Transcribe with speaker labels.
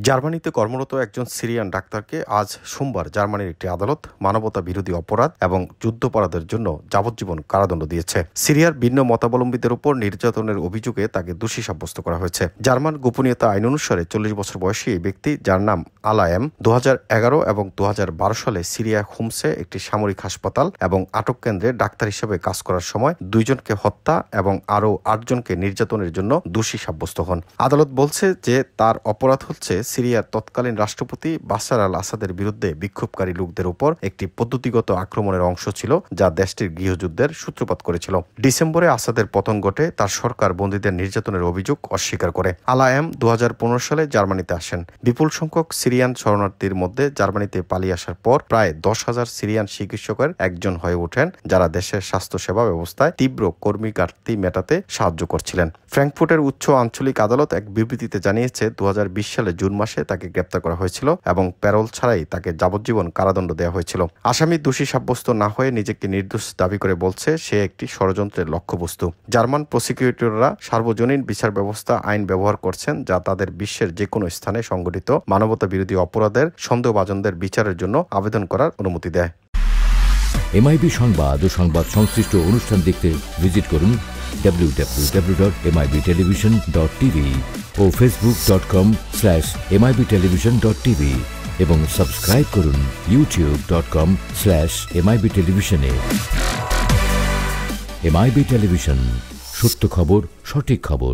Speaker 1: জার্মানিতে কর্মরত একজন সিরিয়ান ডাক্তারকে আজ সোমবার জার্মানির একটি আদালত মানবতা বিরোধী অপরাধ এবং যুদ্ধাপরাধের জন্য যাবজ্জীবন কারাদণ্ড দিয়েছে। সিরিয়ার ভিন্ন মতাবলম্বীদের উপর নির্যাতনের অভিযোগে তাকে দোষী সাব্যস্ত করা হয়েছে। জার্মান গোপনীয়তা আইন অনুসারে 40 বছর বয়সী এই ব্যক্তি, যার নাম আলা এম, 2011 এবং 2012 সালে সিরিয়া হোমসে একটি সামরিক হাসপাতাল এবং আটক কেন্দ্রে ডাক্তার হিসেবে কাজ করার সময় 2 জনকে হত্যা এবং আরও 8 জনকে নির্যাতনের জন্য দোষী সাব্যস্ত হন। আদালত বলছে যে তার অপরাধ হচ্ছে সিরিয়ার তৎকালীন রাষ্ট্রপতি বাশার আল আসাদের বিরুদ্ধে বিক্ষোভকারী লোকদের উপর একটি পদ্ধতিগত আক্রমণের অংশ ছিল, যা দেশটির গৃহযুদ্ধের সূত্রপাত করেছিল। ডিসেম্বরে আসাদের পতন ঘটে, তার সরকার বন্দীদের নির্যাতনের অভিযোগ অস্বীকার করে। আলা এম 2015 সালে জার্মানিতে আসেন। বিপুল সংখ্যক সিরিয়ান শরণার্থীর মধ্যে জার্মানিতে পালিয়ে আসার পর প্রায় 10,000 সিরিয়ান চিকিৎসকের একজন হয়ে ওঠেন, যারা দেশের স্বাস্থ্যসেবা ব্যবস্থায় তীব্র কর্মী ঘাটতি মেটাতে সাহায্য করছিলেন। ফ্র্যাঙ্কফুর্টের উচ্চ আঞ্চলিক আদালত এক বিবৃতিতে জানিয়েছে 2020 সালে জুন মাসে তাকে গ্রেপ্তার করা হয়েছিল এবং প্যারোল ছাড়াই তাকে যাবজ্জীবন কারাদণ্ড দেওয়া হয়েছিল। আসামি দোষী সাব্যস্ত না হয়ে নিজেকে নির্দোষ দাবি করে বলছে সে একটি ষড়যন্ত্রের লক্ষ্যবস্তু। জার্মান প্রসিকিউটররা সার্বজনীন বিচার ব্যবস্থা আইন ব্যবহার করছেন, যা তাদের বিশ্বের যে কোনো স্থানে সংঘটিত মানবতা বিরোধী অপরাধের সন্দেহভাজনদের বিচারের জন্য আবেদন করার অনুমতি দেয়।
Speaker 2: এমআইবি সংবাদ ও সংবাদ সংশ্লিষ্ট অনুষ্ঠান দেখতে ভিজিট করুন www.mibtelevision.tv ও facebook.com/mibtelevision.tv এবং সাবস্ক্রাইব করুন youtube.com/mibtelevision এ। এমআইবি টেলিভিশন, সত্য খবর, সঠিক খবর।